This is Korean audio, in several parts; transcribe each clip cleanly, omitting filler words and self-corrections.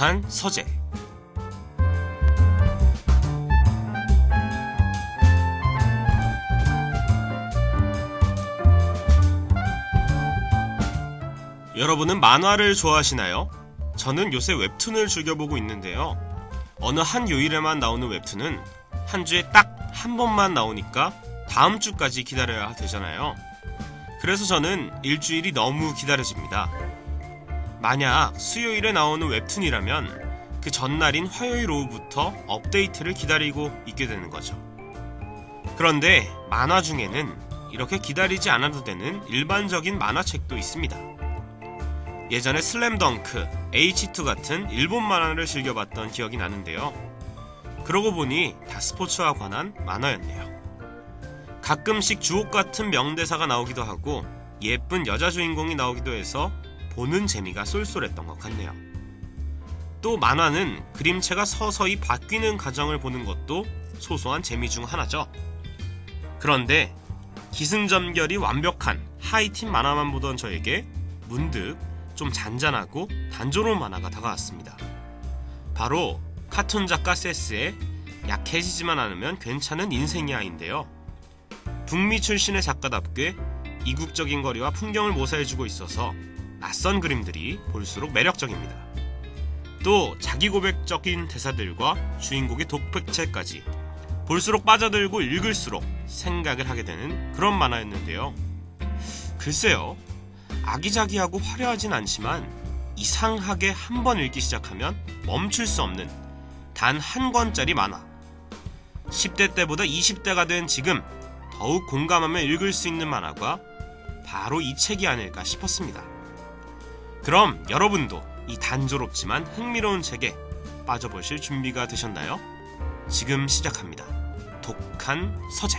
독한 서재. 여러분은 만화를 좋아하시나요? 저는 요새 웹툰을 즐겨보고 있는데요. 어느 한 요일에만 나오는 웹툰은 한 주에 딱 한 번만 나오니까 다음 주까지 기다려야 되잖아요. 그래서 저는 일주일이 너무 기다려집니다. 만약 수요일에 나오는 웹툰이라면 그 전날인 화요일 오후부터 업데이트를 기다리고 있게 되는 거죠. 그런데 만화 중에는 이렇게 기다리지 않아도 되는 일반적인 만화책도 있습니다. 예전에 슬램덩크, H2 같은 일본 만화를 즐겨봤던 기억이 나는데요. 그러고 보니 다 스포츠와 관한 만화였네요. 가끔씩 주옥 같은 명대사가 나오기도 하고 예쁜 여자 주인공이 나오기도 해서 보는 재미가 쏠쏠했던 것 같네요. 또 만화는 그림체가 서서히 바뀌는 과정을 보는 것도 소소한 재미 중 하나죠. 그런데 기승전결이 완벽한 하이틴 만화만 보던 저에게 문득 좀 잔잔하고 단조로운 만화가 다가왔습니다. 바로 카툰 작가 세스의 약해지지만 않으면 괜찮은 인생이야인데요. 북미 출신의 작가답게 이국적인 거리와 풍경을 모사해주고 있어서 낯선 그림들이 볼수록 매력적입니다. 또 자기 고백적인 대사들과 주인공의 독백체까지 볼수록 빠져들고 읽을수록 생각을 하게 되는 그런 만화였는데요. 글쎄요, 아기자기하고 화려하진 않지만 이상하게 한 번 읽기 시작하면 멈출 수 없는 단 한 권짜리 만화. 10대 때보다 20대가 된 지금 더욱 공감하며 읽을 수 있는 만화가 바로 이 책이 아닐까 싶었습니다. 그럼 여러분도 이 단조롭지만 흥미로운 책에 빠져보실 준비가 되셨나요? 지금 시작합니다. 독한 서재.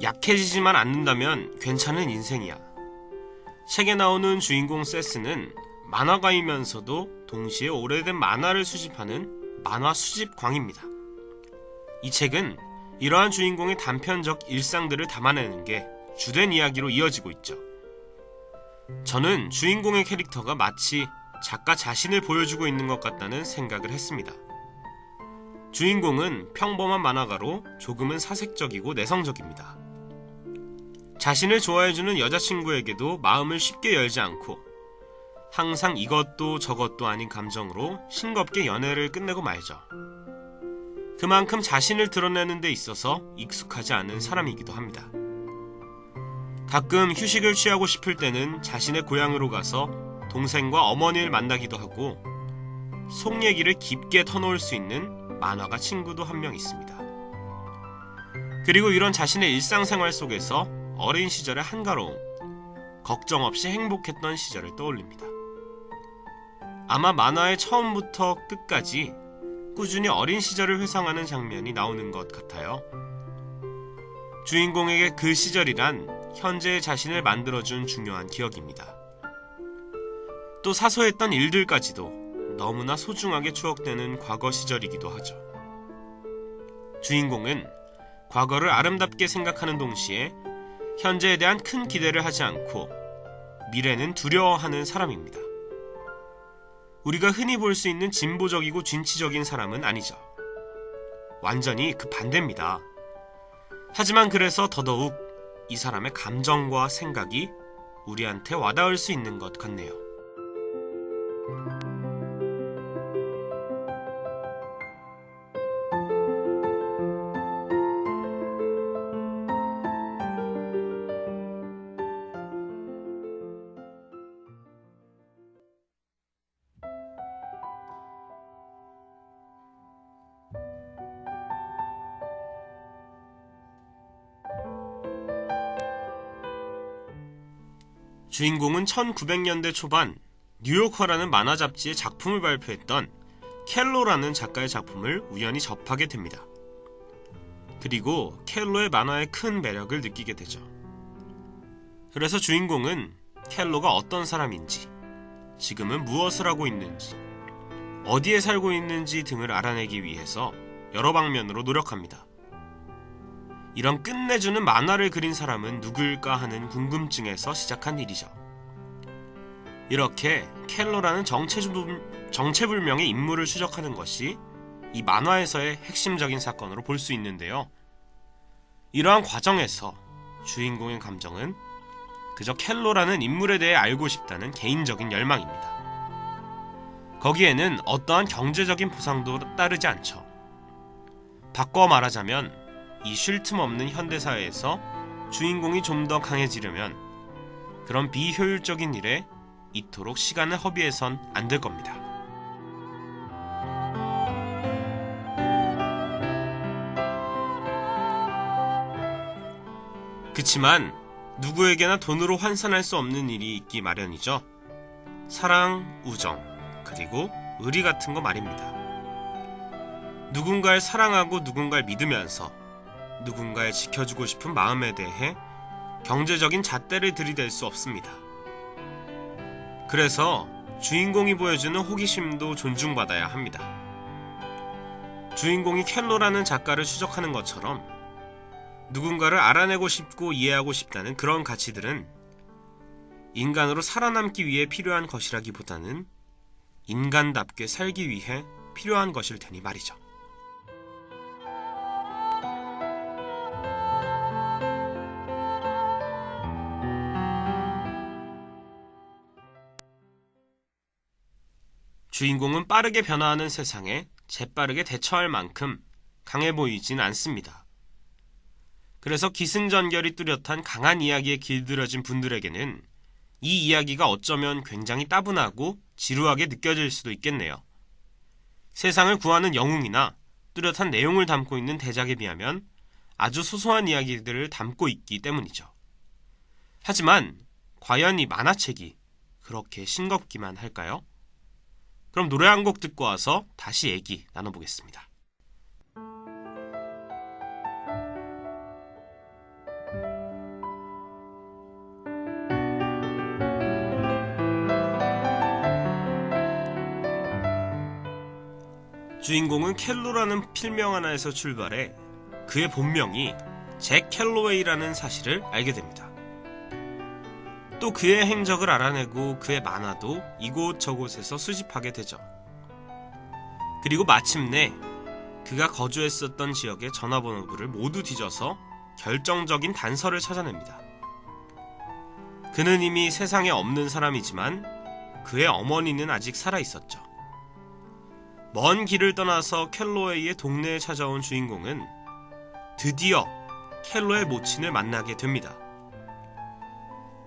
약해지지만 않는다면 괜찮은 인생이야. 책에 나오는 주인공 세스는 만화가이면서도 동시에 오래된 만화를 수집하는 만화 수집광입니다. 이 책은 이러한 주인공의 단편적 일상들을 담아내는 게 주된 이야기로 이어지고 있죠. 저는 주인공의 캐릭터가 마치 작가 자신을 보여주고 있는 것 같다는 생각을 했습니다. 주인공은 평범한 만화가로 조금은 사색적이고 내성적입니다. 자신을 좋아해주는 여자친구에게도 마음을 쉽게 열지 않고 항상 이것도 저것도 아닌 감정으로 싱겁게 연애를 끝내고 말죠. 그만큼 자신을 드러내는 데 있어서 익숙하지 않은 사람이기도 합니다. 가끔 휴식을 취하고 싶을 때는 자신의 고향으로 가서 동생과 어머니를 만나기도 하고 속 얘기를 깊게 터놓을 수 있는 만화가 친구도 한 명 있습니다. 그리고 이런 자신의 일상생활 속에서 어린 시절의 한가로움, 걱정 없이 행복했던 시절을 떠올립니다. 아마 만화의 처음부터 끝까지 꾸준히 어린 시절을 회상하는 장면이 나오는 것 같아요. 주인공에게 그 시절이란 현재의 자신을 만들어준 중요한 기억입니다. 또 사소했던 일들까지도 너무나 소중하게 추억되는 과거 시절이기도 하죠. 주인공은 과거를 아름답게 생각하는 동시에 현재에 대한 큰 기대를 하지 않고 미래는 두려워하는 사람입니다. 우리가 흔히 볼 수 있는 진보적이고 진취적인 사람은 아니죠. 완전히 그 반대입니다. 하지만 그래서 더더욱 이 사람의 감정과 생각이 우리한테 와닿을 수 있는 것 같네요. 주인공은 1900년대 초반 뉴요커라는 만화 잡지에 작품을 발표했던 켈로라는 작가의 작품을 우연히 접하게 됩니다. 그리고 켈로의 만화의 큰 매력을 느끼게 되죠. 그래서 주인공은 켈로가 어떤 사람인지, 지금은 무엇을 하고 있는지, 어디에 살고 있는지 등을 알아내기 위해서 여러 방면으로 노력합니다. 이런 끝내주는 만화를 그린 사람은 누굴까 하는 궁금증에서 시작한 일이죠. 이렇게 켈로라는 정체불명의 인물을 추적하는 것이 이 만화에서의 핵심적인 사건으로 볼 수 있는데요. 이러한 과정에서 주인공의 감정은 그저 켈로라는 인물에 대해 알고 싶다는 개인적인 열망입니다. 거기에는 어떠한 경제적인 보상도 따르지 않죠. 바꿔 말하자면 이 쉴 틈 없는 현대사회에서 주인공이 좀 더 강해지려면 그런 비효율적인 일에 이토록 시간을 허비해선 안 될 겁니다. 그치만 누구에게나 돈으로 환산할 수 없는 일이 있기 마련이죠. 사랑, 우정, 그리고 의리 같은 거 말입니다. 누군가를 사랑하고 누군가를 믿으면서 누군가를 지켜주고 싶은 마음에 대해 경제적인 잣대를 들이댈 수 없습니다. 그래서 주인공이 보여주는 호기심도 존중받아야 합니다. 주인공이 켈로라는 작가를 추적하는 것처럼 누군가를 알아내고 싶고 이해하고 싶다는 그런 가치들은 인간으로 살아남기 위해 필요한 것이라기보다는 인간답게 살기 위해 필요한 것일 테니 말이죠. 주인공은 빠르게 변화하는 세상에 재빠르게 대처할 만큼 강해 보이진 않습니다. 그래서 기승전결이 뚜렷한 강한 이야기에 길들여진 분들에게는 이 이야기가 어쩌면 굉장히 따분하고 지루하게 느껴질 수도 있겠네요. 세상을 구하는 영웅이나 뚜렷한 내용을 담고 있는 대작에 비하면 아주 소소한 이야기들을 담고 있기 때문이죠. 하지만 과연 이 만화책이 그렇게 싱겁기만 할까요? 그럼 노래 한 곡 듣고 와서 다시 얘기 나눠보겠습니다. 주인공은 켈로라는 필명 하나에서 출발해 그의 본명이 잭 켈로웨이라는 사실을 알게 됩니다. 또 그의 행적을 알아내고 그의 만화도 이곳저곳에서 수집하게 되죠. 그리고 마침내 그가 거주했었던 지역의 전화번호부를 모두 뒤져서 결정적인 단서를 찾아냅니다. 그는 이미 세상에 없는 사람이지만 그의 어머니는 아직 살아있었죠. 먼 길을 떠나서 켈로웨이의 동네에 찾아온 주인공은 드디어 켈로의 모친을 만나게 됩니다.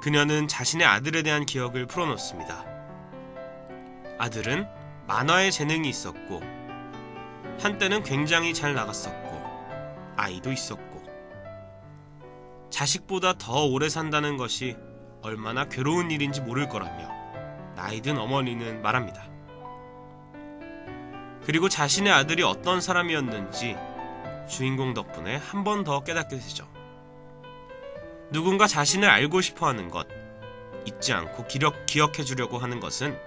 그녀는 자신의 아들에 대한 기억을 풀어놓습니다. 아들은 만화에 재능이 있었고 한때는 굉장히 잘 나갔었고 아이도 있었고 자식보다 더 오래 산다는 것이 얼마나 괴로운 일인지 모를 거라며 나이든 어머니는 말합니다. 그리고 자신의 아들이 어떤 사람이었는지 주인공 덕분에 한 번 더 깨닫게 되죠. 누군가 자신을 알고 싶어하는 것, 잊지 않고 기억해주려고 하는 것은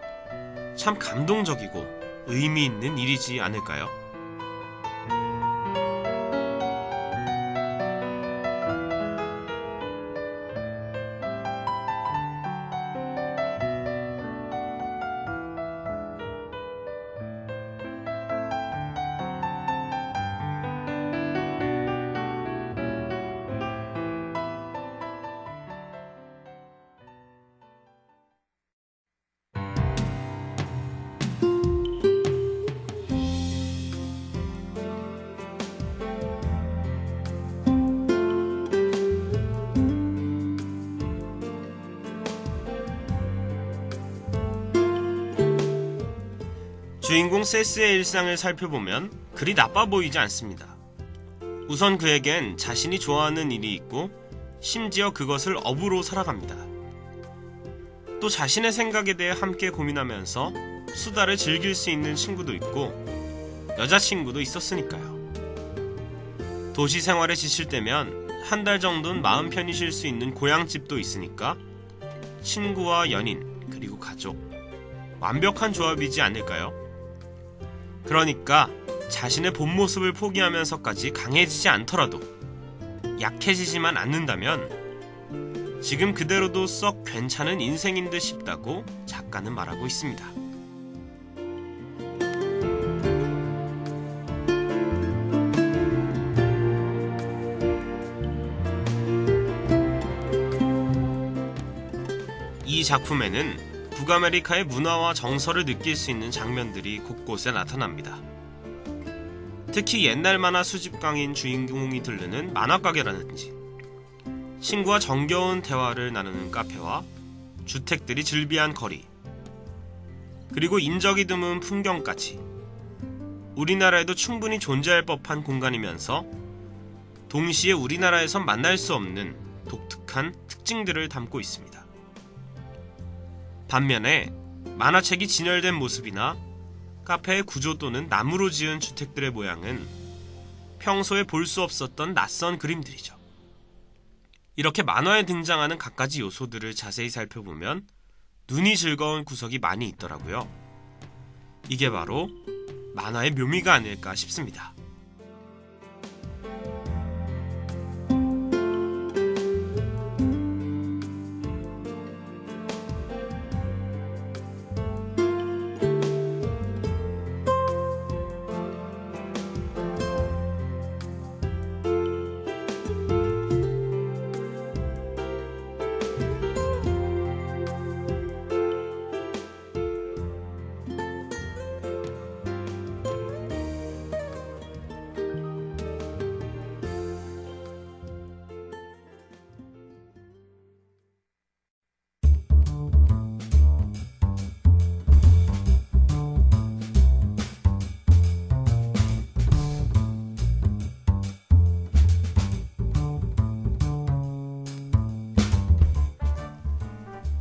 참 감동적이고 의미 있는 일이지 않을까요? 주인공 세스의 일상을 살펴보면 그리 나빠 보이지 않습니다. 우선 그에겐 자신이 좋아하는 일이 있고 심지어 그것을 업으로 살아갑니다. 또 자신의 생각에 대해 함께 고민하면서 수다를 즐길 수 있는 친구도 있고 여자친구도 있었으니까요. 도시 생활에 지칠 때면 한 달 정도는 마음 편히 쉴 수 있는 고향집도 있으니까 친구와 연인 그리고 가족, 완벽한 조합이지 않을까요? 그러니까 자신의 본 모습을 포기하면서까지 강해지지 않더라도 약해지지만 않는다면 지금 그대로도 썩 괜찮은 인생인 듯 싶다고 작가는 말하고 있습니다. 이 작품에는 북아메리카의 문화와 정서를 느낄 수 있는 장면들이 곳곳에 나타납니다. 특히 옛날 만화 수집광인 주인공이 들르는 만화가게라든지 친구와 정겨운 대화를 나누는 카페와 주택들이 즐비한 거리, 그리고 인적이 드문 풍경까지 우리나라에도 충분히 존재할 법한 공간이면서 동시에 우리나라에선 만날 수 없는 독특한 특징들을 담고 있습니다. 반면에 만화책이 진열된 모습이나 카페의 구조 또는 나무로 지은 주택들의 모양은 평소에 볼 수 없었던 낯선 그림들이죠. 이렇게 만화에 등장하는 갖가지 요소들을 자세히 살펴보면 눈이 즐거운 구석이 많이 있더라고요. 이게 바로 만화의 묘미가 아닐까 싶습니다.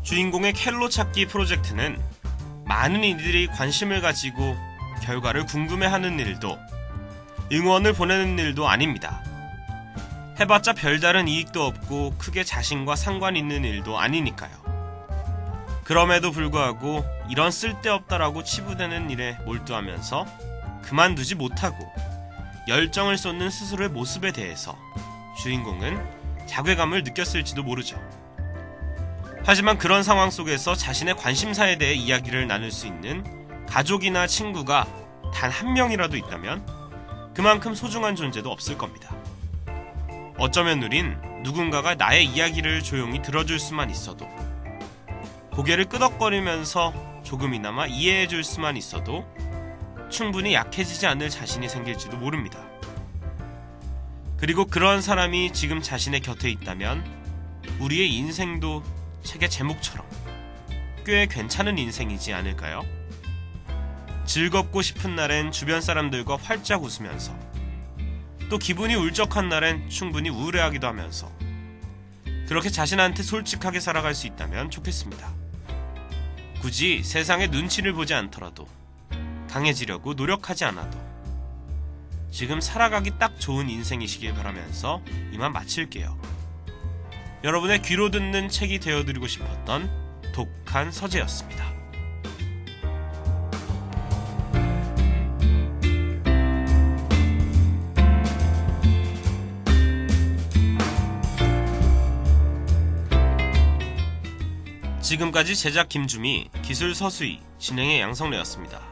주인공의 켈로 찾기 프로젝트는 많은 이들이 관심을 가지고 결과를 궁금해하는 일도 응원을 보내는 일도 아닙니다. 해봤자 별다른 이익도 없고 크게 자신과 상관 있는 일도 아니니까요. 그럼에도 불구하고 이런 쓸데없다라고 치부되는 일에 몰두하면서 그만두지 못하고 열정을 쏟는 스스로의 모습에 대해서 주인공은 자괴감을 느꼈을지도 모르죠. 하지만 그런 상황 속에서 자신의 관심사에 대해 이야기를 나눌 수 있는 가족이나 친구가 단 한 명이라도 있다면 그만큼 소중한 존재도 없을 겁니다. 어쩌면 우린 누군가가 나의 이야기를 조용히 들어줄 수만 있어도, 고개를 끄덕거리면서 조금이나마 이해해줄 수만 있어도 충분히 약해지지 않을 자신이 생길지도 모릅니다. 그리고 그런 사람이 지금 자신의 곁에 있다면 우리의 인생도 책의 제목처럼 꽤 괜찮은 인생이지 않을까요? 즐겁고 싶은 날엔 주변 사람들과 활짝 웃으면서, 또 기분이 울적한 날엔 충분히 우울해하기도 하면서 그렇게 자신한테 솔직하게 살아갈 수 있다면 좋겠습니다. 굳이 세상의 눈치를 보지 않더라도, 강해지려고 노력하지 않아도 지금 살아가기 딱 좋은 인생이시길 바라면서 이만 마칠게요. 여러분의 귀로 듣는 책이 되어드리고 싶었던 독한 서재였습니다. 지금까지 제작 김주미, 기술 서수희, 진행의 양성래였습니다.